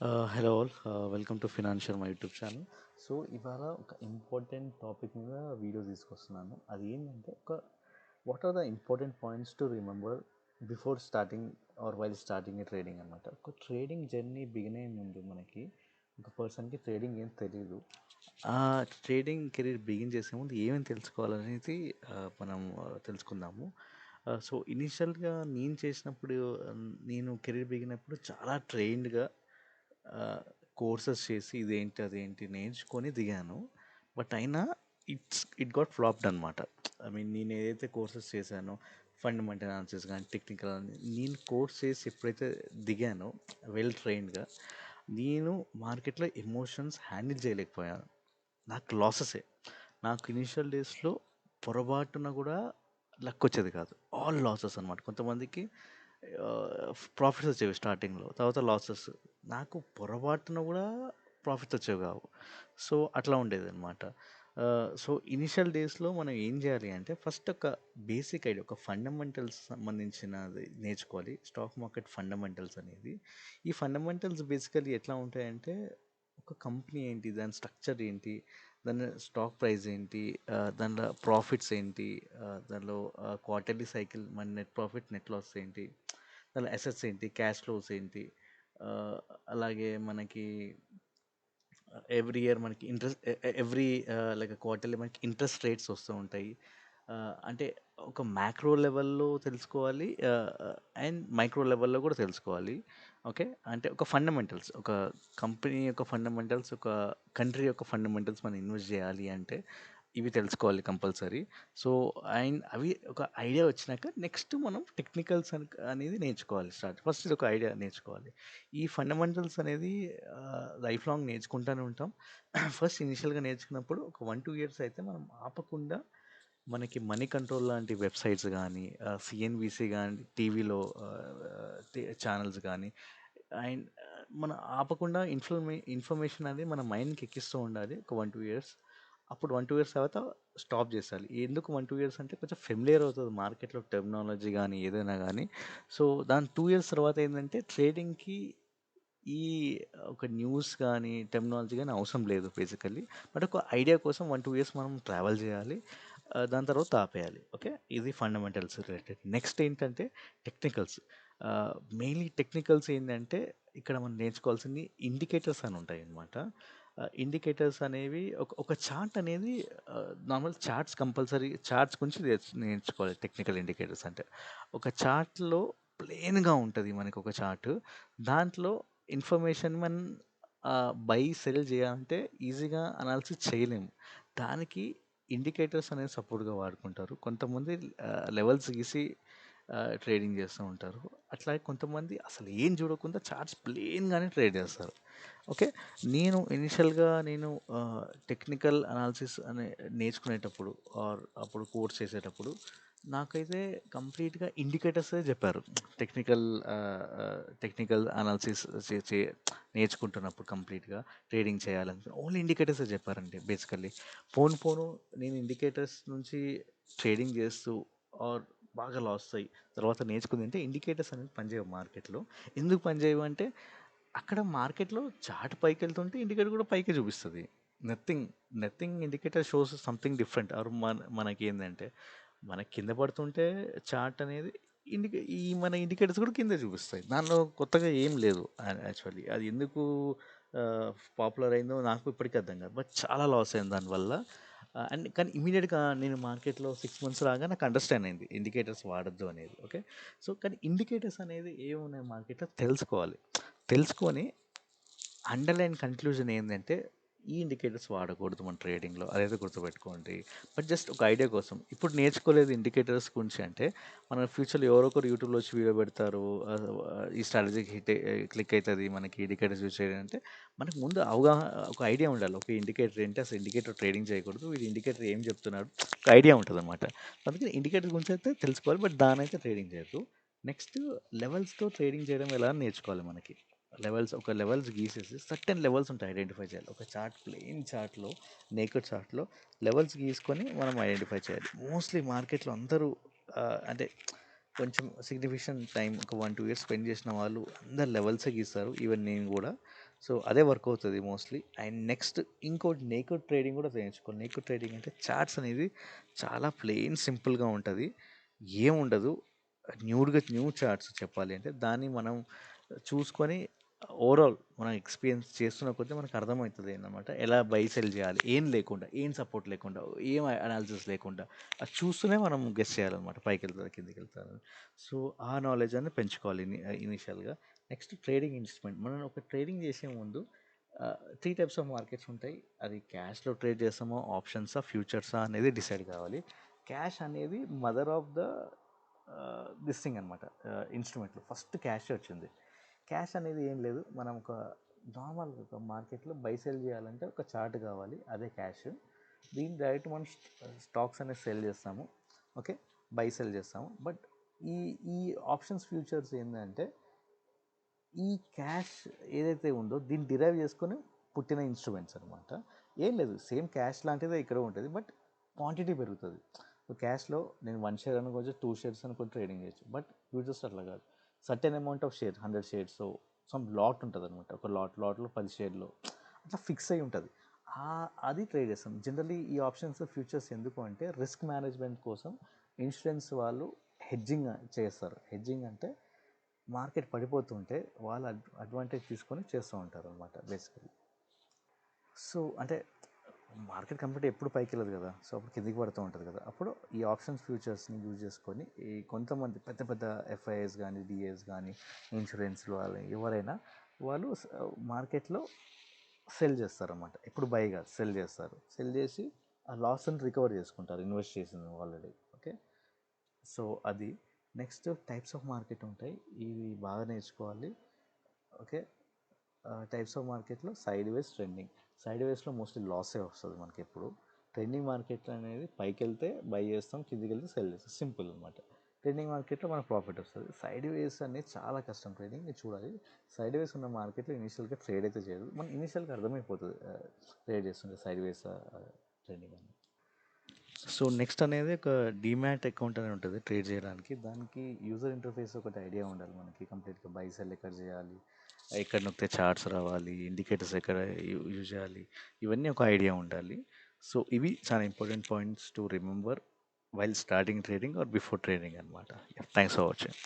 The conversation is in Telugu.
Hello all, welcome to financial my YouTube channel. So ఇవాళ ఒక ఇంపార్టెంట్ టాపిక్ మీద వీడియో తీసుకొస్తున్నాను. అది ఏంటంటే what are the important points to remember before starting or while starting a trading అనమాట. ఒక ట్రేడింగ్ జర్నీ బిగిన్ అయ్యే ముందు మనకి ఒక పర్సన్కి ట్రేడింగ్ ఏం తెలియదు. ఆ ట్రేడింగ్ కెరీర్ బిగిన్ చేసే ముందు ఏమేమి తెలుసుకోవాలనేది మనం తెలుసుకుందాము. సో ఇనీషియల్గా నేను చేసినప్పుడు, నేను కెరీర్ బిగినప్పుడు చాలా ట్రైన్డ్గా కోర్సెస్ చేసి ఇదేంటి అదేంటి నేర్చుకొని దిగాను. బట్ అయినా ఇట్ గాట్ ఫ్లాప్డ్ అనమాట. ఐ మీన్ నేను ఏదైతే కోర్సెస్ చేశానో, ఫండమెంటల్ అనాలిసిస్ కానీ టెక్నికల్, నేను కోర్స్ చేసి ఎప్పుడైతే దిగానో వెల్ ట్రైన్డ్గా, నేను మార్కెట్లో ఎమోషన్స్ హ్యాండిల్ చేయలేకపోయాను. నాకు లాసెసే. నాకు ఇనిషియల్ డేస్లో పొరపాటున కూడా లక్ వచ్చేది కాదు. ఆల్ లాసెస్ అనమాట. కొంతమందికి ప్రాఫిట్స్ వచ్చేవి స్టార్టింగ్లో, తర్వాత లాసెస్. నాకు పొరపాటున కూడా ప్రాఫిట్స్ వచ్చేవి కావు. సో అట్లా ఉండేది అనమాట. సో ఇనిషియల్ డేస్లో మనం ఏం చేయాలి అంటే ఫస్ట్ ఒక బేసిక్ ఐడియా, ఒక ఫండమెంటల్స్ సంబంధించినది నేర్చుకోవాలి. స్టాక్ మార్కెట్ ఫండమెంటల్స్ అనేది, ఈ ఫండమెంటల్స్ బేసికలీ ఎట్లా ఉంటాయంటే ఒక కంపెనీ ఏంటి, దాని స్ట్రక్చర్ ఏంటి, దాని స్టాక్ ప్రైస్ ఏంటి, దానిలో ప్రాఫిట్స్ ఏంటి, దానిలో క్వార్టర్లీ సైకిల్, మన నెట్ ప్రాఫిట్ నెట్ లాస్ ఏంటి, దానిలో అసెట్స్ ఏంటి, క్యాష్ ఫ్లోస్ ఏంటి, ఆ, అలాగే మనకి ఎవ్రీ ఇయర్ మనకి ఇంట్రెస్ట్, ఎవ్రీ లైక్ క్వార్టర్లీ మనకి ఇంట్రెస్ట్ రేట్స్ వస్తూ ఉంటాయి. అంటే ఒక మ్యాక్రో లెవెల్లో తెలుసుకోవాలి, అండ్ మైక్రో లెవెల్లో కూడా తెలుసుకోవాలి. ఓకే, అంటే ఒక ఫండమెంటల్స్, ఒక కంపెనీ యొక్క ఫండమెంటల్స్, ఒక కంట్రీ యొక్క ఫండమెంటల్స్ మనం ఇన్వెస్ట్ చేయాలి అంటే ఇవి తెలుసుకోవాలి కంపల్సరీ. సో అండ్ అవి ఒక ఐడియా వచ్చినాక నెక్స్ట్ మనం టెక్నికల్స్ అనేది నేర్చుకోవాలి. ఫస్ట్ ఇది ఒక ఐడియా నేర్చుకోవాలి. ఈ ఫండమెంటల్స్ అనేది లైఫ్ లాంగ్ నేర్చుకుంటూనే ఉంటాం. ఫస్ట్ ఇనిషియల్గా నేర్చుకున్నప్పుడు ఒక 1-2 ఇయర్స్ అయితే మనం ఆపకుండా మనకి మనీ కంట్రోల్ లాంటి వెబ్సైట్స్ కానీ, సిఎన్బిసి కానీ, టీవీలో ఛానల్స్ కానీ, అండ్ మనం ఆపకుండా ఇన్ఫర్మేషన్ అనేది మన మైండ్కి ఎక్కిస్తూ ఉండాలి ఒక 1-2 ఇయర్స్. అప్పుడు 1-2 ఇయర్స్ తర్వాత స్టాప్ చేయాలి. ఎందుకు 1-2 ఇయర్స్ అంటే కొంచెం ఫెమిలియర్ అవుతుంది మార్కెట్లో టెర్మినాలజీ కానీ ఏదైనా కానీ. సో దాని 2 ఇయర్స్ తర్వాత ఏంటంటే ట్రేడింగ్కి ఈ ఒక న్యూస్ కానీ టెక్నాలజీ కానీ అవసరం లేదు బేసికల్లీ. బట్ ఒక ఐడియా కోసం 1-2 ఇయర్స్ మనం ట్రావెల్ చేయాలి. దాని తర్వాత ఆపేయాలి. ఓకే, ఇది ఫండమెంటల్స్ రిలేటెడ్. నెక్స్ట్ ఏంటంటే టెక్నికల్స్. మెయిన్లీ టెక్నికల్స్ ఏంటంటే ఇక్కడ మనం నేర్చుకోవాల్సింది ఇండికేటర్స్ అని ఉంటాయి అన్నమాట. ఇండికేటర్స్ అనేవి ఒక చార్ట్ అనేది, నార్మల్ చార్ట్స్ కంపల్సరీ చార్ట్స్ గురించి నేర్చుకోవాలి. టెక్నికల్ ఇండికేటర్స్ అంటే ఒక చార్ట్లో ప్లెయిన్గా ఉంటుంది మనకి ఒక చార్ట్. దాంట్లో ఇన్ఫర్మేషన్ మనం బై సెల్ చేయాలంటే ఈజీగా అనాలిసిస్ చేయలేము. దానికి ఇండికేటర్స్ అనేది సపోర్ట్గా వాడుకుంటారు. కొంతమంది లెవెల్స్ గీసి ట్రేడింగ్ చేస్తూ ఉంటారు. అట్లాగే కొంతమంది అసలు ఏం చూడకుండా చార్ట్స్ ప్లెయిన్గానే ట్రేడ్ చేస్తారు. ఓకే, నేను ఇనిషియల్గా టెక్నికల్ అనాలిసిస్ అనే నేర్చుకునేటప్పుడు ఆర్ అప్పుడు కోర్స్ చేసేటప్పుడు నాకైతే కంప్లీట్గా ఇండికేటర్సే చెప్పారు. టెక్నికల్ టెక్నికల్ అనాలిసిస్ నేర్చుకుంటున్నప్పుడు కంప్లీట్గా ట్రేడింగ్ చేయాలని ఓన్లీ ఇండికేటర్సే చెప్పారండి బేసికల్లీ. పోను నేను ఇండికేటర్స్ నుంచి ట్రేడింగ్ చేస్తూ ఆర్ బాగా లాస్ అయ్యి తర్వాత నేర్చుకుంది అంటే ఇండికేటర్స్ అనేది పనిచేయవు మార్కెట్లో. ఎందుకు పనిచేయవు అంటే అక్కడ మార్కెట్లో చార్ట్ పైకి వెళ్తుంటే ఇండికేటర్ కూడా పైకే చూపిస్తుంది. Nothing nothing indicator shows something different. Or మనకి ఏంటంటే మనకి కింద పడుతుంటే చార్ట్ అనేది ఈ మన ఇండికేటర్స్ కూడా కింద చూపిస్తాయి. దానిలో కొత్తగా ఏం లేదు. యాక్చువల్లీ అది ఎందుకు పాపులర్ అయిందో నాకు ఇప్పటికీ అర్థం కాదు. బట్ చాలా లాస్ అయింది దానివల్ల. అండ్ కానీ ఇమీడియట్గా నేను మార్కెట్లో 6 మంత్స్ రాగా నాకు అండర్స్టాండ్ అయింది ఇండికేటర్స్ వాడద్దు అనేది. ఓకే, సో కానీ ఇండికేటర్స్ అనేది ఏమున్నాయి మార్కెట్లో తెలుసుకోవాలి. తెలుసుకొని అండర్లైన్ కన్క్లూజన్ ఏంటంటే ఈ ఇండికేటర్స్ వాడకూడదు మన ట్రేడింగ్లో, అదైతే గుర్తుపెట్టుకోండి. బట్ జస్ట్ ఒక ఐడియా కోసం ఇప్పుడు నేర్చుకోలేదు ఇండికేటర్స్ గురించి అంటే మన ఫ్యూచర్లో ఎవరో ఒకరు యూట్యూబ్లో వచ్చి వీడియో పెడతారు, ఈ స్ట్రాటజీకి క్లిక్ అవుతుంది మనకి ఇండికేటర్స్ యూజ్ చేయాలి అంటే మనకు ముందు అవగాహన, ఒక ఐడియా ఉండాలి. ఒక ఇండికేటర్ ఏంటి, అసలు ఇండికేటర్ ట్రేడింగ్ చేయకూడదు, వీడి ఇండికేటర్ ఏం చెప్తున్నాడు, ఒక ఐడియా ఉంటుంది అనమాట. అందుకని ఇండికేటర్ గురించి అయితే తెలుసుకోవాలి, బట్ దాని అయితే ట్రేడింగ్ చేయొద్దు. నెక్స్ట్ లెవెల్స్తో ట్రేడింగ్ చేయడం ఎలా అని నేర్చుకోవాలి. మనకి లెవెల్స్ గీసేసి సర్టెన్ లెవెల్స్ ఉంటాయి, ఐడెంటిఫై చేయాలి. ఒక చార్ట్, ప్లెయిన్ చార్ట్లో, నేకెడ్ చార్ట్లో లెవెల్స్ గీసుకొని మనం ఐడెంటిఫై చేయాలి. మోస్ట్లీ మార్కెట్లో అందరూ అంటే కొంచెం సిగ్నిఫికెంట్ టైం ఒక 1-2 ఇయర్స్ స్పెండ్ చేసిన వాళ్ళు అందరు లెవెల్సే గీస్తారు, ఈవెన్ నేను కూడా. సో అదే వర్క్ అవుతుంది మోస్ట్లీ. అండ్ నెక్స్ట్ ఇంకోటి నేకెడ్ ట్రేడింగ్ కూడా చేయించుకోవాలి. నేకెడ్ ట్రేడింగ్ అంటే చార్ట్స్ అనేది చాలా ప్లెయిన్ సింపుల్గా ఉంటుంది, ఏముండదు. న్యూ చార్ట్స్ చెప్పాలి అంటే దాన్ని మనం చూసుకొని ఓవరాల్ మనం ఎక్స్పీరియన్స్ చేస్తున్న కొద్దీ మనకు అర్థమవుతుంది ఏంటన్నమాట, ఎలా బై సెల్ చేయాలి, ఏం లేకుండా, ఏం సపోర్ట్ లేకుండా, ఏం అనాలిసిస్ లేకుండా అది చూస్తూనే మనం గెస్ చేయాలన్నమాట, పైకి వెళ్తారు కిందికి వెళ్తారు. సో ఆ నాలెడ్జ్ అని పెంచుకోవాలి ఇనిషియల్గా. Next trading investment. మనం ఒక ట్రేడింగ్ చేసే ముందు 3 టైప్స్ ఆఫ్ మార్కెట్స్ ఉంటాయి. అది క్యాష్లో ట్రేడ్ చేస్తామో, ఆప్షన్సా, ఫ్యూచర్సా అనేది డిసైడ్ కావాలి. క్యాష్ అనేది mother of the this thing అనమాట. ఇన్స్ట్రుమెంట్లో ఫస్ట్ క్యాషే వచ్చింది. క్యాష్ అనేది ఏం లేదు, మనం ఒక నార్మల్ ఒక మార్కెట్లో బై సెల్ చేయాలంటే ఒక చార్ట్ కావాలి, అదే క్యాష్. దీని డైరెక్ట్ మనం స్టాక్స్ అనేది సెల్ చేస్తాము, ఓకే, బై సెల్ చేస్తాము. బట్ ఈ ఈ ఆప్షన్స్ ఫ్యూచర్స్ ఏంటంటే ఈ క్యాష్ ఏదైతే ఉందో దీన్ని డిరైవ్ చేసుకొని పుట్టిన ఇన్స్ట్రుమెంట్స్ అనమాట. ఏం లేదు, సేమ్ క్యాష్ లాంటిదే ఇక్కడ ఉంటుంది, బట్ క్వాంటిటీ పెరుగుతుంది. క్యాష్లో నేను 1 షేర్ అనుకోవచ్చు, 2 షేర్స్ అనుకోవచ్చు, ట్రేడింగ్ చేయొచ్చు. బట్ ఫ్యూచర్స్ అట్లా కాదు, certain amount of share, 100 shares, so some lot ఉంటుంది అనమాట. ఒక లాట్లో 10 షేర్లు అట్లా ఫిక్స్ అయి ఉంటుంది. అది ట్రేడ్ చేస్తాం జనరల్లీ. ఈ ఆప్షన్స్ ఫ్యూచర్స్ ఎందుకు అంటే రిస్క్ మేనేజ్మెంట్ కోసం ఇన్సూరెన్స్ వాళ్ళు హెడ్జింగ్ చేస్తారు. హెడ్జింగ్ అంటే మార్కెట్ పడిపోతుంటే వాళ్ళు అడ్వాంటేజ్ తీసుకొని చేస్తూ ఉంటారు అనమాట బేసికలీ. సో అంటే మార్కెట్ కంప్లీట్ ఎప్పుడు పైకి వెళ్ళదు కదా, సో అప్పుడు కిందికి పడుతూ ఉంటుంది కదా, అప్పుడు ఈ ఆప్షన్స్ ఫ్యూచర్స్ని యూజ్ చేసుకొని ఈ కొంతమంది పెద్ద పెద్ద ఎఫ్ఐఎస్ కానీ, డిఏస్ కానీ, ఇన్సూరెన్స్ వాళ్ళు ఎవరైనా వాళ్ళు మార్కెట్లో సెల్ చేస్తారన్నమాట. ఎప్పుడు బై కాదు, సెల్ చేస్తారు. సెల్ చేసి ఆ లాస్ని రికవర్ చేసుకుంటారు ఇన్వెస్ట్ చేసింది ఆల్రెడీ, ఓకే. సో అది. నెక్స్ట్ టైప్స్ ఆఫ్ మార్కెట్ ఉంటాయి, ఇవి బాగా నేర్చుకోవాలి, ఓకే. టైప్స్ ఆఫ్ మార్కెట్లో సైడ్ వేస్, ట్రెండింగ్. సైడ్ వేస్లో మోస్ట్లీ లాసే వస్తుంది మనకి ఎప్పుడు. ట్రెండింగ్ మార్కెట్ అనేది పైకి వెళ్తే బై చేస్తాం, కిందికి వెళ్తే సెల్ చేస్తాం, సింపుల్ అనమాట. ట్రెండింగ్ మార్కెట్లో మనకు ప్రాఫిట్ వస్తుంది. సైడ్ వేస్ అనేది చాలా కష్టం ట్రేడింగ్, మీరు చూడాలి. సైడ్ వేస్ ఉన్న మార్కెట్లో ఇనిషియల్గా ట్రేడ్ అయితే చేయదు, మనం ఇనిషియల్గా అర్థమైపోతుంది ట్రేడ్ చేస్తుంటే సైడ్ వేస్ ట్రెండింగ్ అని. సో నెక్స్ట్ అనేది ఒక డీమ్యాట్ అకౌంట్ అనేది ఉంటుంది ట్రేడ్ చేయడానికి. దానికి యూజర్ ఇంటర్ఫేస్ ఒకటి ఐడియా ఉండాలి మనకి కంప్లీట్గా. బై సెల్ ఎక్కడ చేయాలి, ఎక్కడ నొక్కితే చార్ట్స్ రావాలి, ఇండికేటర్స్ ఎక్కడ యూజ్ చేయాలి, ఇవన్నీ ఒక ఐడియా ఉండాలి. సో ఇవి చాలా important points to remember while starting trading or before trading అనమాట. Thanks for watching.